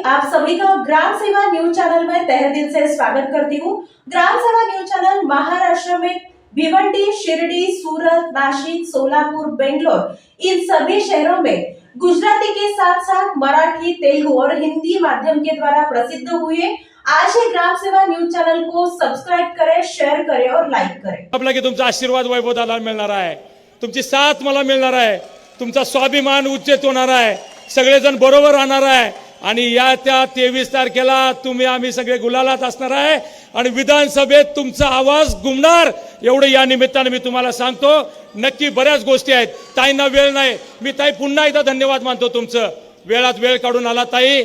आप सभी का ग्राम सेवा न्यूज चैनल में तहे दिल से स्वागत करती हूँ। ग्राम सेवा न्यूज चैनल महाराष्ट्र में भिवंडी, शिरडी, सूरत, नासिक, सोलापुर, बेंगलोर इन सभी शहरों में गुजराती के साथ साथ मराठी, तेलुगु और हिंदी माध्यम के द्वारा प्रसिद्ध हुए। आज ही ग्राम सेवा न्यूज चैनल को सब्सक्राइब करें, शेअर करें और लाईक करें। आपला की तुमचा आशीर्वाद वैभवदाला मिळणार आहे, तुमची साथ मला मिळणार आहे, तुमचा स्वाभिमान उच्चेत होणार आहे, सगळेजण बरोबर राहणार आहे आणि या त्या 23 तारखेला तुम्ही आम्ही सगळे गुलालात असणार आहे आणि विधानसभेत तुमचा आवाज घुमणार एवढं या निमित्ताने मी तुम्हाला सांगतो। नक्की बऱ्याच गोष्टी आहेत, ताईंना वेळ नाही, मी ताई पुन्हा एकदा धन्यवाद मानतो तुमचं, वेळात वेळ काढून आला ताई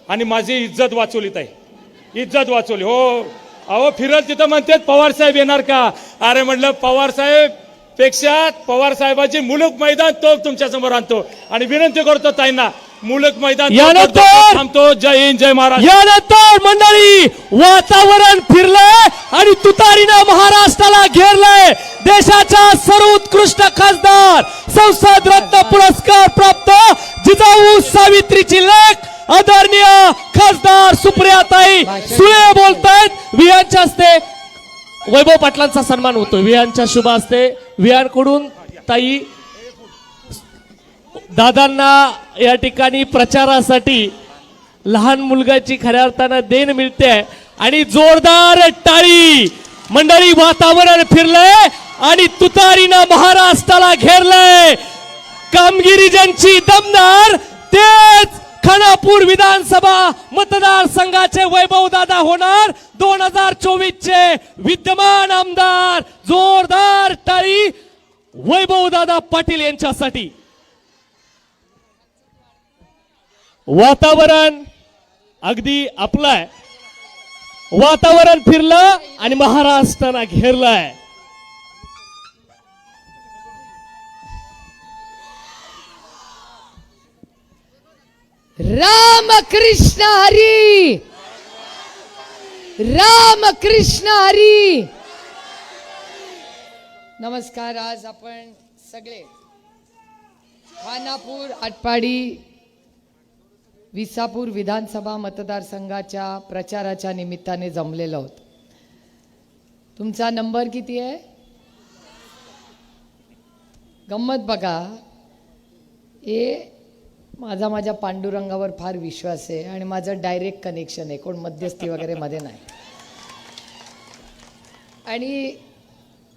आणि माझी इज्जत वाचवली ताई, इज्जत वाचवली। हो अहो फिरत तिथं म्हणतात पवार साहेब येणार का, अरे म्हटलं पवार साहेब पेक्षा पवार साहेबांची मुलुक मैदान तो तुमच्या समोर आणतो आणि विनंती करतो ताईंना मुलुक मैदान थांबतो। जय हिंद, जय महाराष्ट्र। यानंतर मंडळी वातावरण फिरलंय आणि तुतारीनं महाराष्ट्राला घेरलंय। देशाच्या सर्वोत्कृष्ट खासदार, संसद रत्न पुरस्कार प्राप्त जिजाऊ सावित्रीची लेक आदरणीय खासदार सुप्रियाताई सुळे बोलतायत। विहांच्या हस्ते वैभव पाटलांचा सन्मान होतो, विहांच्या शुभ हस्ते विहांकडून ताई दादांना या ठिकाणी प्रचारासाठी लहान मुलगाची खऱ्या अर्थानं देण मिळते आणि जोरदार टाळी। मंडळी वातावरण फिरलंय आणि तुतारीनं महाराष्ट्राला घेरलंय। कामगिरी ज्यांची दमदार तेच खानापूर विधानसभा मतदारसंघाचे वैभव दादा होणार। 2024 चे विद्यमान आमदार। जोरदार टाळी वैभव दादा पाटील यांच्यासाठी। वातावरण अगदी आपलं आहे, वातावरण फिरलं आणि महाराष्ट्राला घेरलंय। राम कृष्ण हरी, राम कृष्ण हरी। नमस्कार। आज आपण सगळे खानापूर, आटपाडी, विसापूर विधानसभा मतदारसंघाच्या प्रचाराच्या निमित्ताने जमलेलो आहोत। तुमचा नंबर किती आहे? गंमत बघा, हे माझ्या पांडुरंगावर फार विश्वास आहे आणि माझं डायरेक्ट कनेक्शन आहे, कोण मध्यस्थी वगैरे मध्ये नाही। आणि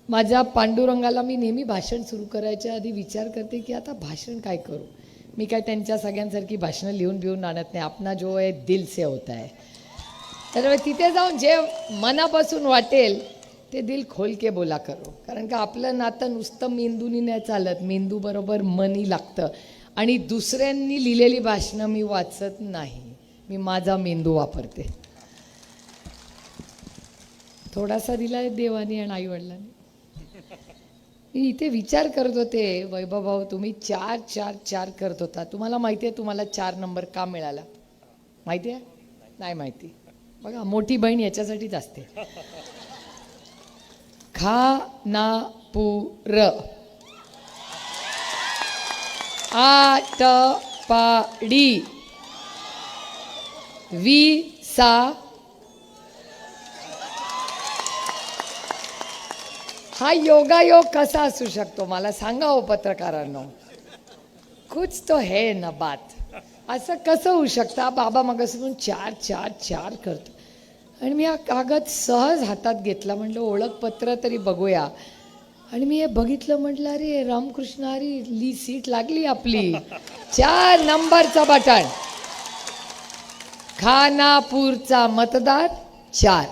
माझ्या पांडुरंगाला मी नेहमी भाषण सुरू करायच्या आधी विचार करते की आता भाषण काय करू। मी काय त्यांच्या सगळ्यांसारखी भाषणं लिहून बिहून आणत नाही, अपना जो आहे दिल से होता है। तर तिथे जाऊन जे मनापासून वाटेल ते दिल खोल के बोला करो, कारण का आपलं नातं नुसतं मेंदूनी नाही चालत, मेंदू बरोबर मनी लागतं। आणि दुसऱ्यांनी लिहिलेली भाषणं मी वाचत नाही, मी माझा मेंदू वापरते। थोडासा दिलाय देवानी आणि आईवडिलांनी। मी इथे विचार करत होते, वैभव भाऊ तुम्ही 4-4-4 करत होता, तुम्हाला माहिती आहे तुम्हाला 4 नंबर का मिळाला? माहिती आहे? नाही माहिती। बघा मोठी बहीण याच्यासाठीच असते। खानापूर, आटपाडी, विसा, हा योगायोग कसा असू शकतो मला सांगा हो पत्रकारांनो, कुछ तो है ना बात। असं कसं होऊ शकतं? बाबा मगापासून 4-4-4 करतो आणि मी हा कागद सहज हातात घेतला, म्हटलं ओळखपत्र तरी बघूया आणि मी हे बघितलं, म्हटलं अरे रामकृष्ण हरी सीट लागली आपली। 4 नंबरचा बटन, खानापूरचा मतदार 4,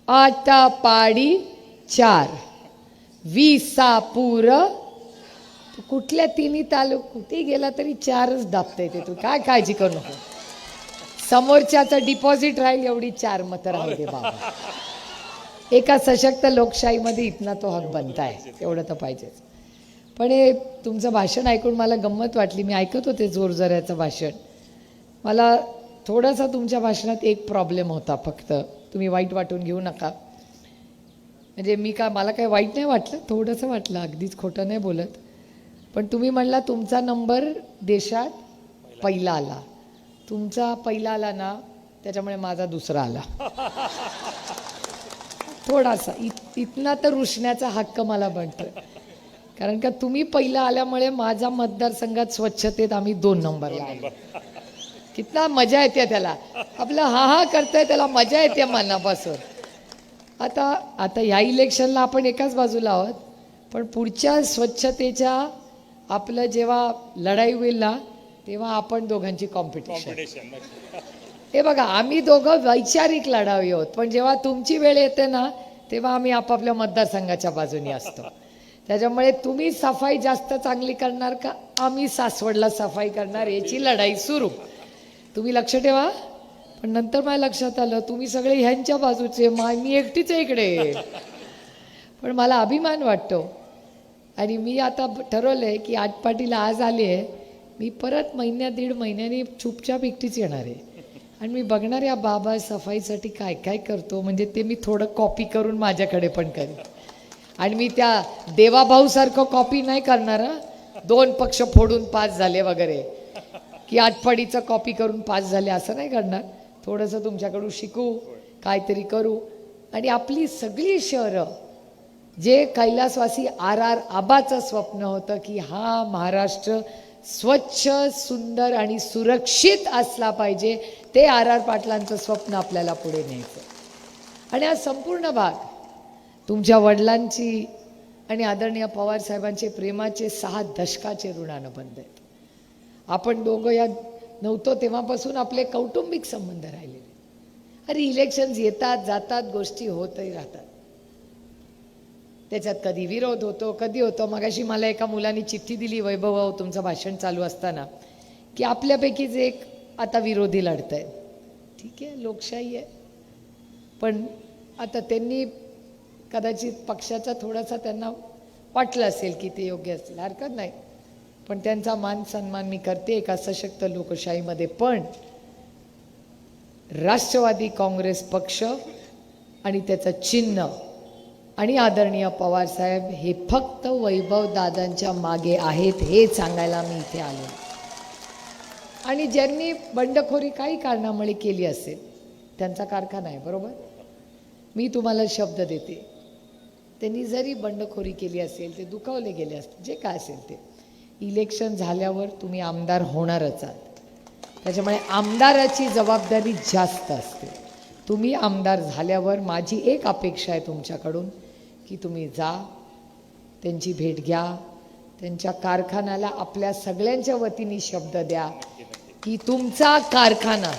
आटपाडी 4, विसापूर, कुठल्या तिन्ही तालुक कुठे गेला तरी 4च दाबता येते, तू काय काळजी करू नको, समोरच्याचं डिपॉझिट राहील एवढी 4 मतं राहू दे बाबा। एका सशक्त लोकशाहीमध्ये इतना तो हक बनताय, एवढं तर पाहिजेच। पण हे तुमचं भाषण ऐकून मला गंमत वाटली, मी ऐकत होते जोरजोराचं भाषण। मला थोडासा तुमच्या भाषणात एक प्रॉब्लेम होता, फक्त तुम्ही वाईट वाटून घेऊ नका। म्हणजे मी मला काय वाईट नाही वाटलं, थोडंसं वाटलं, अगदीच खोटं नाही बोलत। पण तुम्ही म्हणला तुमचा नंबर देशात पहिला आला, तुमचा पहिला आला ना त्याच्यामुळे माझा दुसरा आला. थोडासा इथना तर रुसण्याचा हक्क मला बनतोय, कारण का तुम्ही पहिला आल्यामुळे माझा मतदारसंघात स्वच्छतेत आम्ही 2 नंबरला आलो. कितना मजा येते त्याला, आपलं हा हा करतोय त्याला मजा येते मनापासून. आता ह्या इलेक्शनला आपण एकाच बाजूला आहोत, पण पुढच्या स्वच्छतेच्या आपलं जेव्हा लढाई होईल ना तेव्हा आपण दोघांची कॉम्पिटिशन. हे बघा, आम्ही दोघं वैचारिक लढावी आहोत, पण जेव्हा तुमची वेळ येते ना तेव्हा आम्ही आपापल्या मतदारसंघाच्या बाजूनी असतो. त्याच्यामुळे तुम्ही सफाई जास्त चांगली करणार का आम्ही सासवडला सफाई करणार याची लढाई सुरू. तुम्ही लक्ष ठेवा. पण नंतर माझ्या लक्षात आलं तुम्ही सगळे ह्यांच्या बाजूचे, मी एकटीच आहे इकडे. पण मला अभिमान वाटतो आणि मी आता ठरवलंय की आटपाटीला आज आली आहे, मी परत 1-1.5 महिन्यांनी चुपचाप एकटीच येणार आहे आणि मी बघणार या बाबा सफाईसाठी काय काय करतो, म्हणजे ते मी थोडं कॉपी करून माझ्याकडे पण करेन. आणि मी त्या देवाभाऊसारखं कॉपी नाही करणार. 2 पक्ष फोडून पास झाले वगैरे, की आटपाडीचं कॉपी करून पास झाले असं नाही करणार. थोडंसं तुमच्याकडून शिकू, काहीतरी करू. आणि आपली सगळी शहरं, जे कैलासवासी RR आबाचं स्वप्न होतं की हा महाराष्ट्र स्वच्छ, सुंदर आणि सुरक्षित असला पाहिजे, ते RR पाटलांचं स्वप्न आपल्याला पुढे न्यायचं. आणि हा संपूर्ण भाग तुमच्या वडिलांची आणि आदरणीय पवार साहेबांचे प्रेमाचे 6 दशकाचे ऋणानं बंद आहेत. आपण दोघं या नव्हतो तेव्हापासून आपले कौटुंबिक संबंध राहिलेले. अरे इलेक्शन्स येतात जातात, गोष्टी होतही राहतात. त्याच्यात कधी विरोध होतो, कधी होतो. मगाशी मला एका मुलाने चिठ्ठी दिली, वैभव तुमचं भाषण चालू असताना, की आपल्यापैकीच एक आता विरोधी लढत आहेत. ठीक आहे, लोकशाही आहे. पण आता त्यांनी कदाचित पक्षाचा थोडासा त्यांना वाटलं असेल की ते योग्य असेल, हरकत नाही. पण त्यांचा मान सन्मान मी करते एका सशक्त लोकशाहीमध्ये. पण राष्ट्रवादी काँग्रेस पक्ष आणि त्याचं चिन्ह आणि आदरणीय पवार साहेब हे फक्त वैभव दादांच्या मागे आहेत हे सांगायला मी इथे आलो. आणि ज्यांनी बंडखोरी काही कारणामुळे केली असेल त्यांचा कारखाना आहे, बरोबर. मी तुम्हाला शब्द देते, त्यांनी जरी बंडखोरी केली असेल, ते दुखावले गेले असतील, जे काय असेल ते, इलेक्शन झाल्यावर तुम्ही आमदार होणारच आहात. त्याच्यामुळे आमदाराची जबाबदारी जास्त असते. तुम्ही आमदार झाल्यावर माझी एक अपेक्षा आहे तुमच्याकडून की तुम्ही जा, त्यांची भेट घ्या, त्यांच्या कारखान्याला आपल्या सगळ्यांच्या वतीने शब्द द्या की तुमचा कारखाना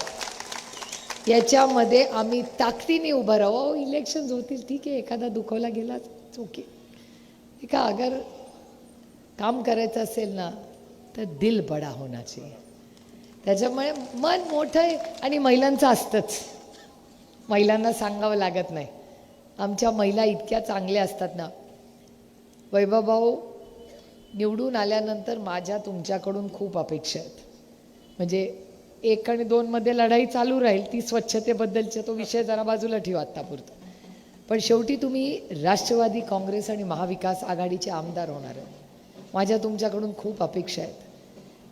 याच्यामध्ये आम्ही ताकदीने उभं राहू. इलेक्शन्स होतील, ठीक आहे, एखादा दुखवला गेला ओके. ठीक आहे, अगर काम करायचं असेल ना तर दिल बडा होना चाहिए. त्याच्यामुळे मन मोठं आहे आणि महिलांचं असतंच, महिलांना सांगावं लागत नाही. आमच्या महिला इतक्या चांगल्या असतात ना. वैभव भाऊ निवडून आल्यानंतर माझ्या तुमच्याकडून खूप अपेक्षा आहेत. म्हणजे 1 आणि 2 मध्ये लढाई चालू राहील, ती स्वच्छतेबद्दलचा तो विषय जरा बाजूला ठेवा आत्तापुरता. पण शेवटी तुम्ही राष्ट्रवादी काँग्रेस आणि महाविकास आघाडीचे आमदार होणार आहे. माझ्या तुमच्याकडून खूप अपेक्षा आहेत.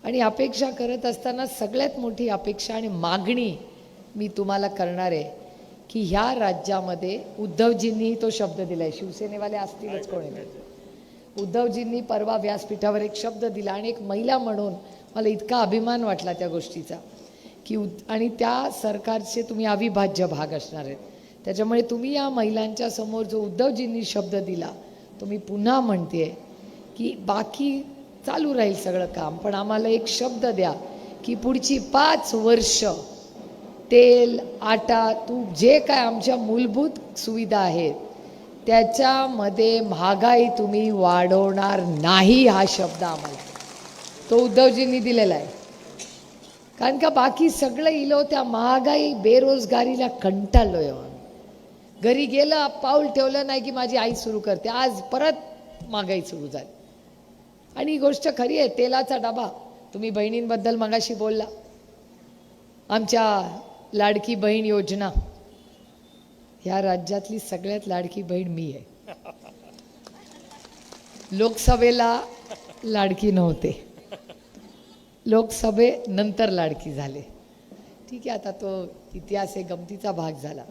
आणि अपेक्षा करत असताना सगळ्यात मोठी अपेक्षा आणि मागणी मी तुम्हाला करणार आहे की ह्या राज्यामध्ये उद्धवजींनी तो शब्द दिला आहे, शिवसेनेवाले असतीलच कोणी, उद्धवजींनी परवा व्यासपीठावर एक शब्द दिला आणि एक महिला म्हणून मला इतका अभिमान वाटला त्या गोष्टीचा की आणि त्या सरकारचे तुम्ही अविभाज्य भाग असणार आहेत. त्याच्यामुळे तुम्ही या महिलांच्या समोर जो उद्धवजींनी शब्द दिला तो मी पुन्हा म्हणते की बाकी चालू राहील सगळं काम, पण आम्हाला एक शब्द द्या की पुढची 5 वर्ष तेल, आटा, तूप जे काय आमच्या मूलभूत सुविधा आहेत त्याच्यामध्ये महागाई तुम्ही वाढवणार नाही. हा शब्द आम्हाला तो उद्धवजींनी दिलेला आहे. कारण का बाकी सगळं इलो त्या महागाई बेरोजगारीला कंटाळलोय. घरी गेलं, पाऊल ठेवलं नाही की माझी आई सुरू करते, आज परत महागाई सुरू झाली. आणि ही गोष्ट खरी आहे. तेलाचा डबा, तुम्ही बहिणींबद्दल मगाशी बोलला, आमच्या लाडकी बहीण योजना, ह्या राज्यातली सगळ्यात लाडकी बहीण मी आहे. लोकसभेला लाडकी नव्हते, लोकसभेनंतर लाडकी झाले. ठीक आहे, आता तो इतिहास आहे, गमतीचा भाग झाला.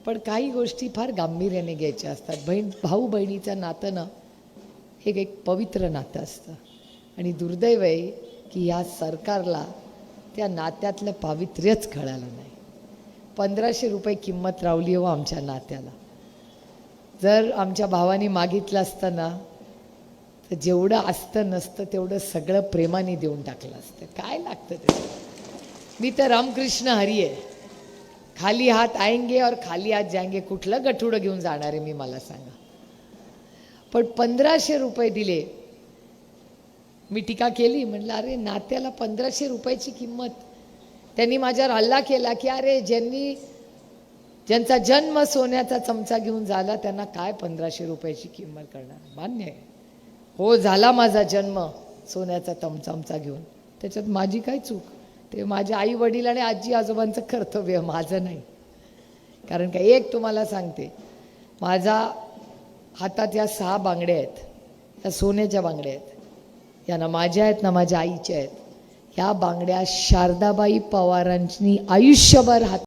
पण काही गोष्टी फार गांभीर्याने घ्यायच्या असतात. भाऊ बहिणीचं नातं ना हे एक पवित्र नातं असतं आणि दुर्दैव आहे की या सरकारला त्या नात्यातलं पावित्र्यच कळालं नाही. 1500 रुपये किंमत रावली हो आमच्या नात्याला. जर आमच्या भावाने मागितलं असतं ना तर जेवढं असतं नसतं तेवढं सगळं प्रेमाने देऊन टाकलं असतं. काय लागतं ते? मी तर रामकृष्ण हरी आहे. खाली हात आएंगे और खाली हात जाएंगे. कुठलं गठुडं घेऊन जाणार आहे मी, मला सांगा. पण 1500 रुपये दिले. मी टीका केली, म्हटलं अरे नात्याला 1500 रुपयाची किंमत. त्यांनी माझ्यावर हल्ला केला की अरे ज्यांचा जन्म सोन्याचा चमचा घेऊन झाला त्यांना काय 1500 रुपयाची किंमत करणार. मान्य आहे, हो झाला माझा जन्म सोन्याचा चमचा घेऊन, त्याच्यात माझी काय चूक? ते माझ्या आई वडील आणि आजी आजोबांचं कर्तव्य, माझं नाही. कारण का एक तुम्हाला सांगते, माझा हातात या 6 बांगड्या आहेत, या सोन्याच्या बांगड्या आहेत. या ना माझ्या आहेत ना माझ्या आईच्या आहेत. ह्या बांगड्या शारदाबाई पवारांनी आयुष्यभर हात